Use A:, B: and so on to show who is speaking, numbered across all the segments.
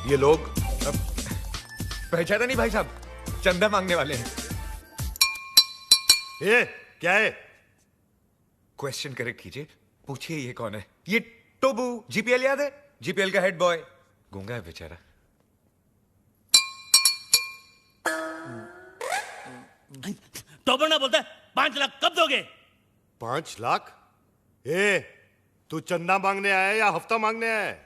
A: ये लोग पहचाना नहीं भाई साहब, चंदा मांगने वाले हैं।
B: ये क्या है?
A: क्वेश्चन करेक्ट कीजिए, पूछिए ये कौन है? ये टोबू, जीपीएल याद है? जीपीएल का हेड बॉय, गूंगा है बेचारा।
C: टोबू ना बोलता है 5 लाख कब दोगे?
B: 5 लाख? तू चंदा मांगने आया है या हफ्ता मांगने आया है?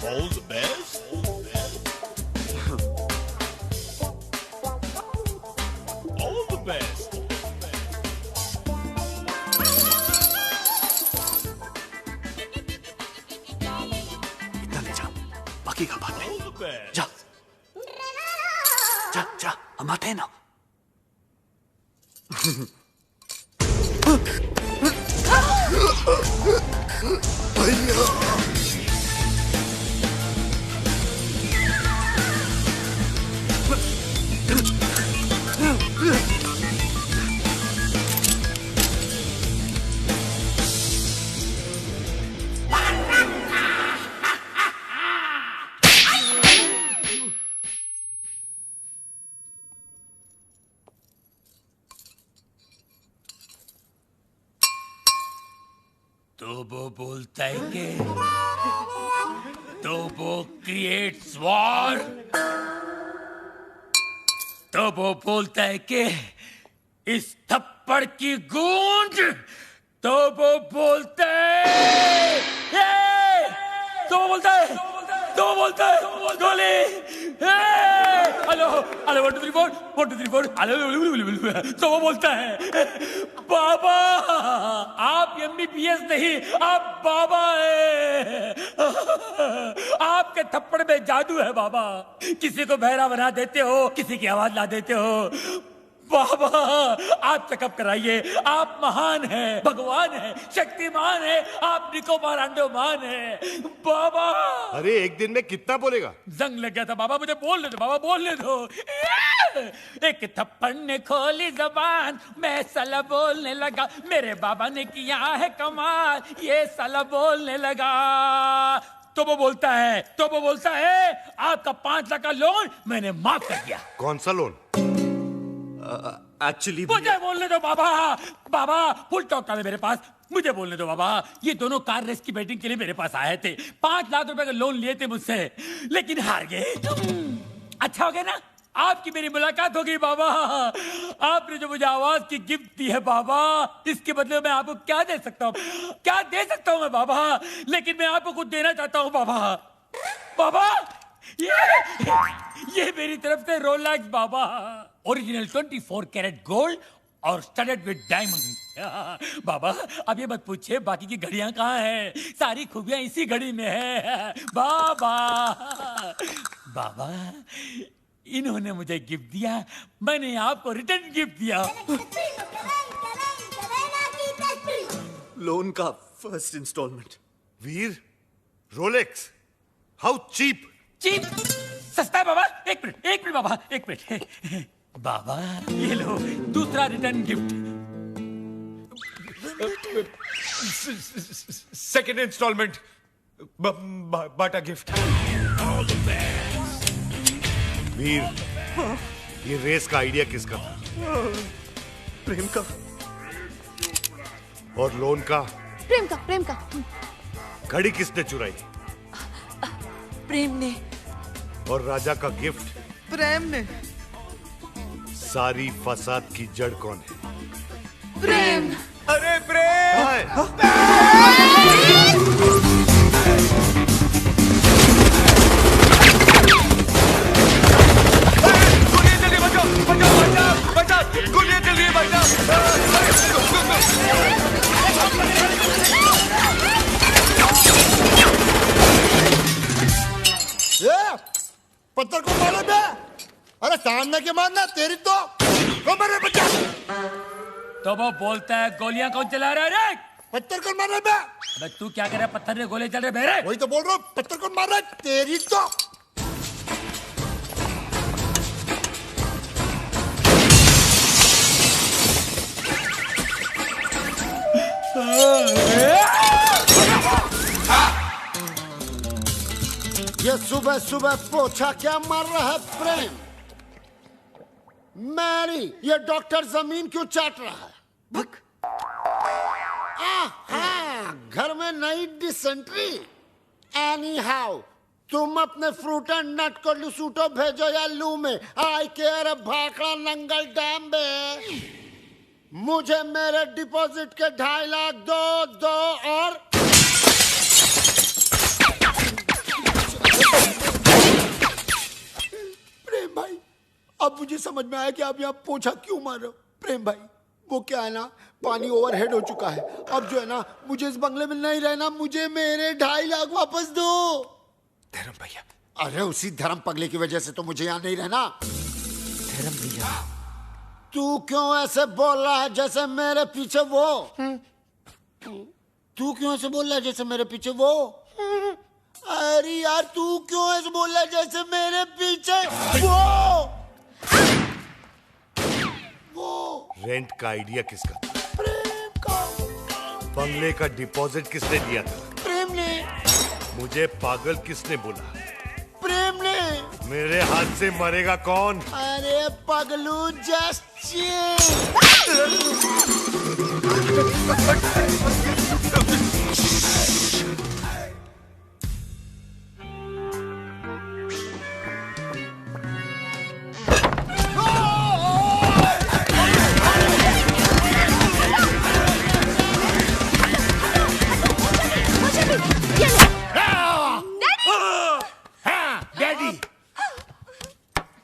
C: All the best. All the best.
D: इतना ले जा, बाकी का बाद में।
C: All the best.
D: जा जा जा, हम आते हैं ना।
C: तो वो बोलता है कि तो वो क्रिएट्स वॉर। तो वो बोलता है कि इस थप्पड़ की गूंज। तो वो बोलता है तो वो बोलता है गोली। Hello hello 1 2 3 4 1 2 3 4 hello. तो वो बोलता है बाबा आप एमबीबीएस नहीं, आप बाबा है। आपके थप्पड़ में जादू है बाबा। किसी को बहरा बना देते हो, किसी की आवाज ला देते हो। बाबा आप चेकअप कराइए, आप महान हैं, भगवान हैं, शक्तिमान हैं, आप निकोबार अंडोमान हैं बाबा।
B: अरे एक दिन में कितना बोलेगा?
C: जंग लग गया था बाबा, मुझे बोलने दो बाबा, बोलने दो। एक थप्पड़ ने खोली जबान, मैं साला बोलने लगा। मेरे बाबा ने किया है कमाल, ये साला बोलने लगा। तो वो बोलता है आपका 5 लाख का लोन मैंने माफ कर दिया।
B: कौन सा लोन?
D: एक्चुअली
C: मुझे बोलने दो बाबा फुल टॉक था मेरे पास, मुझे बोलने दो बाबा। ये दोनों कार रेस की बैटिंग के लिए मेरे पास आए थे, 5 लाख रुपए का लोन लिए थे मुझसे, लेकिन हार गए। अच्छा हो गया ना, आपकी मेरी मुलाकात हो गई बाबा। आपने जो मुझे आवाज की गिफ्ट दी है बाबा, इसके बदले में आपको क्या दे सकता हूँ मैं बाबा। लेकिन मैं आपको कुछ देना चाहता हूँ बाबा। ये मेरी तरफ से रोलेक्स बाबा, ओरिजिनल 24 कैरेट गोल्ड और स्टडेड विद डायमंड। बाबा अब ये मत पूछिए बाकी की घड़ियां कहाँ हैं, सारी खूबियां इसी घड़ी में है बाबा। इन्होंने मुझे गिफ्ट दिया, मैंने आपको रिटर्न गिफ्ट दिया।
D: लोन का first installment.
B: Veer, Rolex, how cheap.
C: Cheap सस्ता है बाबा। एक मिनट बाबा, एक मिनट बाबा, ये लो दूसरा रिटर्न गिफ्ट।
A: सेकेंड इंस्टॉलमेंट, बाटा गिफ्ट।
B: वीर, ये रेस का आइडिया किसका था?
D: प्रेम का।
B: और लोन का?
E: प्रेम का।
B: घड़ी किसने चुराई?
E: प्रेम ने।
B: और राजा का गिफ्ट?
E: प्रेम ने।
B: सारी फसाद की जड़ कौन है?
E: प्रेम।
A: अरे प्रेम! बचा! गोलियां चल रही है भाई
F: साहब। पत्थर को मारो बे। अरे सामने के मारना तेरी तो मेरे बच्चा।
C: तो वो बोलता है गोलियां कौन चला रहा है रे?
F: पत्थर कौन मार रहा है बे?
C: अबे तू क्या कर रहा है, पत्थर में गोले चल रहे बेरे?
F: वही तो बोल रहा हूँ, पत्थर कौन मार रहा है तेरी तो।
G: ये सुबह सुबह पोछा क्या मार रहा है प्रेम? मैरी, ये डॉक्टर जमीन क्यों चाट रहा है? घर में नई डिसेंट्री। एनी हाउ, तुम अपने फ्रूट एंड नट को लुसूटो भेजो या लू में। आई केयर भाखड़ा नंगल डैम में। मुझे मेरे डिपॉजिट के 2.5 लाख दो और प्रेम भाई, अब मुझे समझ में आया कि आप यहाँ पोछा क्यों मार रहे हो। प्रेम भाई, वो क्या है ना, पानी ओवरहेड हो चुका है। अब जो है ना, मुझे इस बंगले में नहीं रहना। मुझे मेरे 2.5 लाख वापस दो।
A: धर्म भैया।
G: अरे उसी धर्म पगले की वजह से तो मुझे यहाँ नहीं रहना।
A: धर्म भैया,
G: तू क्यों ऐसे बोल रहा है जैसे मेरे पीछे वो? तू क्यों ऐसे बोल रहा है जैसे मेरे पीछे वो? अरे यार, तू क्यों ऐसे बोल रहा है जैसे मेरे पीछे वो?
B: रेंट का आइडिया किसका था?
G: प्रेम का।
B: बंगले का डिपॉजिट किसने दिया था?
G: प्रेम ने।
B: मुझे पागल किसने बोला?
G: प्रेम ने।
B: मेरे हाथ से मरेगा कौन?
G: अरे पगलू, जस्ट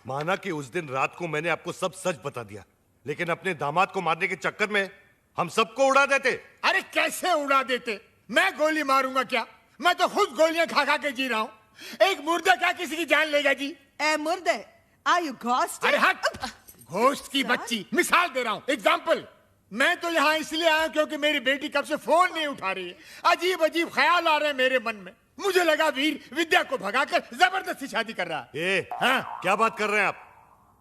B: माना कि उस दिन रात को मैंने आपको सब सच बता दिया, लेकिन अपने दामाद को मारने के चक्कर में हम सबको उड़ा देते।
H: अरे कैसे उड़ा देते? मैं गोली मारूंगा क्या? मैं तो खुद गोलियां खा खा के जी रहा हूँ। एक मुर्दा क्या किसी की जान लेगा जी?
E: ए मुर्दे, आर यू घोस्ट?
H: अरे हट! घोस्ट की बच्ची, मिसाल दे रहा हूँ, एग्जाम्पल। मैं तो यहाँ इसलिए आया क्योंकि मेरी बेटी कब से फोन नहीं उठा रही है। अजीब अजीब ख्याल आ रहे हैं मेरे मन में। मुझे लगा वीर विद्या को भगाकर जबरदस्ती शादी कर रहा है।
B: हाँ? क्या बात कर रहे हैं आप?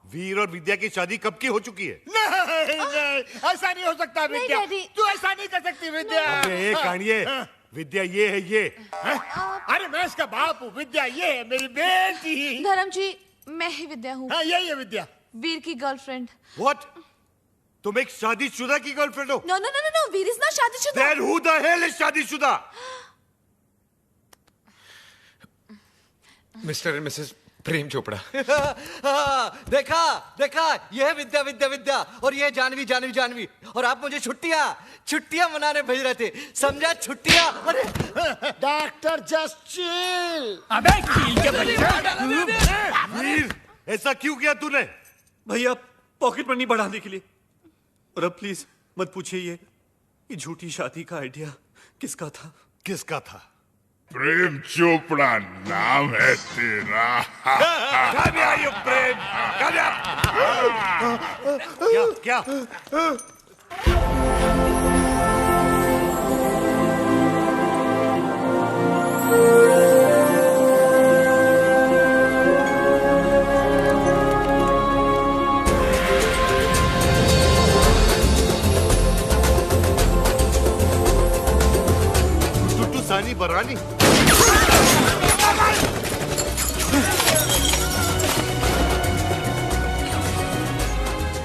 B: वीर और विद्या की शादी कब की हो चुकी है?
H: नहीं, ऐसा नहीं हो सकता विद्या। तू ऐसा नहीं कर सकती विद्या।
B: ये कहानिये, विद्या ये है ये।
H: अरे मैं इसका बाप हूँ, विद्या ये है मेरी बेटी।
E: धर्म जी, मैं ही विद्या हूँ।
H: हाँ, यही है विद्या,
E: वीर की गर्लफ्रेंड।
B: What? तुम एक शादीशुदा की गर्लफ्रेंड हो?
E: No no no no, Veer is not शादीशुदा।
B: Then who the hell is शादीशुदा?
A: Mister and missus Prem Chopra.
I: देखा देखा, ये है विद्या विद्या विद्या, और ये जानवी जानवी जानवी। और आप मुझे छुट्टियां मनाने भेज रहे थे, समझा? छुट्टियां। अरे
G: डॉक्टर, जस्ट चिल।
C: अबे कील के बच्चा!
B: वीर, ऐसा क्यों किया तूने?
D: भैया, पॉकेट मनी बढ़ाने के लिए। और अब प्लीज मत पूछिए ये झूठी शादी का आइडिया किसका था?
B: किसका था?
J: प्रेम चोपड़ा नाम है तेरा।
B: प्रेम, क्या क्या? टुट्टू सानी बरानी।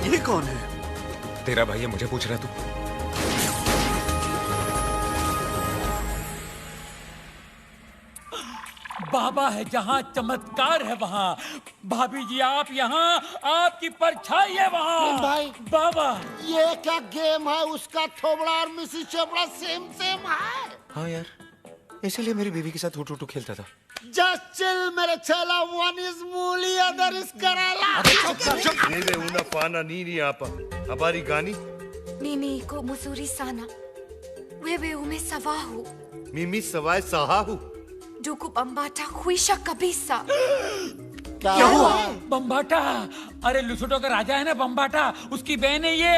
D: ये कौन है?
A: तेरा भाई है, मुझे पूछ रहा तू?
C: बाबा है जहाँ चमत्कार है वहाँ। भाभी जी आप यहाँ, आपकी परछाई है वहाँ।
G: भाई,
C: बाबा,
G: ये क्या गेम है? उसका थोबड़ा और मिसिस चोपड़ा सेम सेम है।
A: हाँ यार, इसीलिए मेरी बीवी के साथ हुटू हुटू खेलता था।
G: जस्ट चिल मेरे चेला, वन इज मूली, अदर इज करेला।
B: Neve una pana nini apa. Habari gani?
K: Mimi iko mzuri sana. Wewe umesahau.
B: Mimi sawai sahahu.
K: Ndugu Bambata huisha kabisa.
G: क्या हुआ?
C: बम्बाटा? अरे लुसुटो का राजा है ना बम्बाटा, उसकी बहन है ये।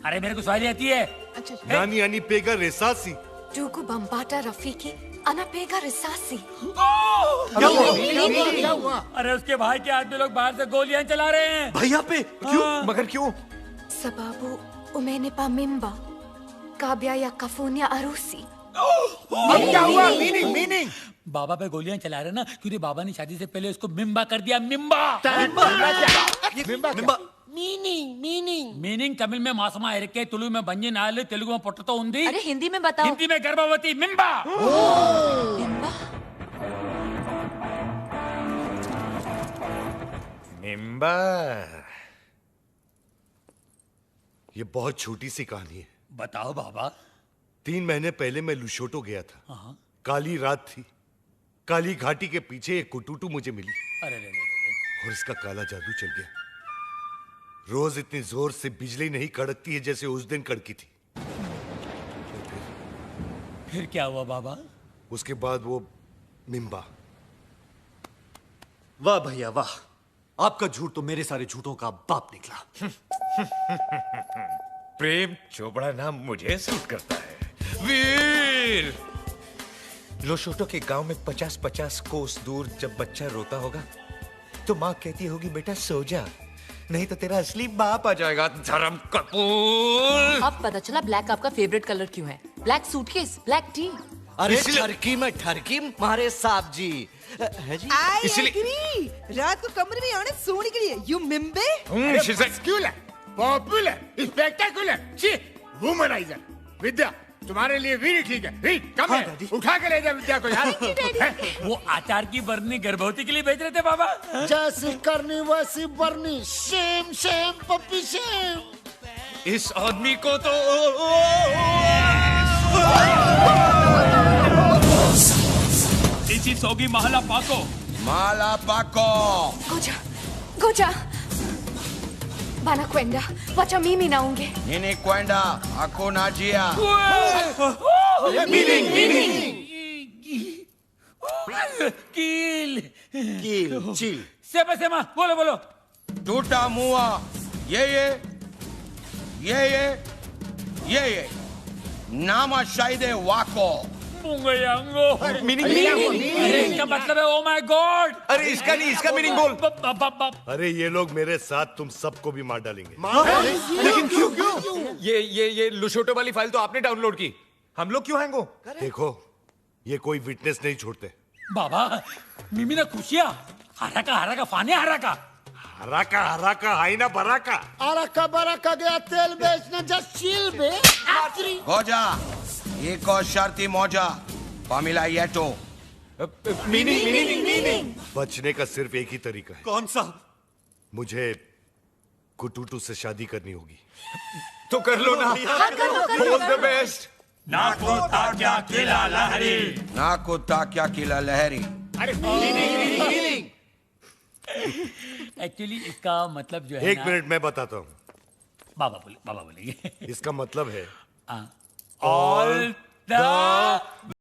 C: अरे मेरे को सवारी आती है।
B: Nani ani pega resasi.
K: Ndugu Bambata Rafiki anapiga risasi.
G: क्या हुआ?
C: अरे उसके भाई के आदमी लोग बाहर से गोलियां चला रहे हैं।
D: भैया पे?
A: क्यों? मगर क्यों?
K: Sababu umenipa mimba kabla ya kufanya harusi.
H: अब क्या हुआ? मीनिंग मीनिंग
C: बाबा पे गोलियां चला रहे ना क्योंकि बाबा ने शादी से पहले उसको मिम्बा कर दिया। मिम्बा मीनिंग तमिल में मासमा इरके, तुलु में बंजी नाल, तेलुगु में पोटतो उंदी,
K: अरे हिंदी में बताओ।
C: हिंदी में गर्भवती। मिम्बा।
A: मिम्बा।
B: ये बहुत छोटी सी कहानी है।
C: बताओ बाबा।
B: 3 महीने पहले मैं लुशोटो गया था। काली रात थी। काली घाटी के पीछे एक कुटुटू मुझे मिली
C: अरे
B: और इसका काला जादू चल गया। रोज इतनी जोर से बिजली नहीं कड़कती है जैसे उस दिन कड़की थी।
C: फिर क्या हुआ बाबा?
B: उसके बाद वो मिम्बा।
D: वाह भैया वाह, आपका झूठ तो मेरे सारे झूठों का बाप निकला।
A: प्रेम चोपड़ा नाम मुझे सूट करता है। वीर लोशोटो के गांव में 50-50 कोस दूर जब बच्चा रोता होगा तो माँ कहती होगी बेटा सो जा, नहीं तो तेरा असली बाप आ जाएगा। धर्म कपूर।
K: अब पता चला ब्लैक आपका फेवरेट कलर क्यों है। Black suitcase, black T.
I: अरे ठरकी में ठरकी मारे साहब जी है जी।
E: I agree. रात को कमरे में आने सोने के लिए यू मिम्बे।
H: Popular, spectacular, womanizer. विद्या तुम्हारे लिए वीर ठीक है। वीर कम है, उठा के ले जा विद्या को यार।
C: वो आचार की बरनी गर्भवती के लिए भेज रहे थे बाबा।
G: जैसी करनी वैसी बरनी। सेम सेम पप्पी सेम।
A: इस आदमी को तो
C: इसी सोगी महला पाको।
A: माला पाको।
K: गोजा Bana kwenda, wacha mimi naonge.
A: Nini kwenda? Hakuna njia.
C: Kill.
G: Chill.
C: Sema, बोलो।
A: टूटा मुआ। ये नामा शायदे वाको।
C: मुंगयांगो।
A: मीनिंग
C: अरे इसका मतलब है ओ माय गॉड।
A: अरे इसका नहीं, इसका मीनिंग बोल।
B: अरे ये लोग मेरे साथ तुम सबको भी मार डालेंगे।
A: लेकिन क्यों? ये लुशोटो वाली फाइल तो आपने डाउनलोड की, हम लोग क्यों हैंग हो?
B: देखो ये कोई विटनेस नहीं छोड़ते।
C: बाबा मिमी ना खुशिया हराका फाने हराका
B: हराका हाई ना बराका।
G: अरका बरका गया तेल बेचने जस्ट चिल बे।
A: गोजा एक और शर्ती मौजा पामिला येटो। मीनिंग
B: बचने का सिर्फ एक ही तरीका है।
D: कौन सा?
B: मुझे कुटुटू से शादी करनी होगी।
A: तो कर लो ना। All the best.
C: नाको ताक्या किला लहरी।
H: अरे मीनिंग।
C: एक्चुअली इसका मतलब जो है
B: एक मिनट मैं बताता हूँ।
C: बाबा बोलेंगे।
B: इसका मतलब है
C: ऑल द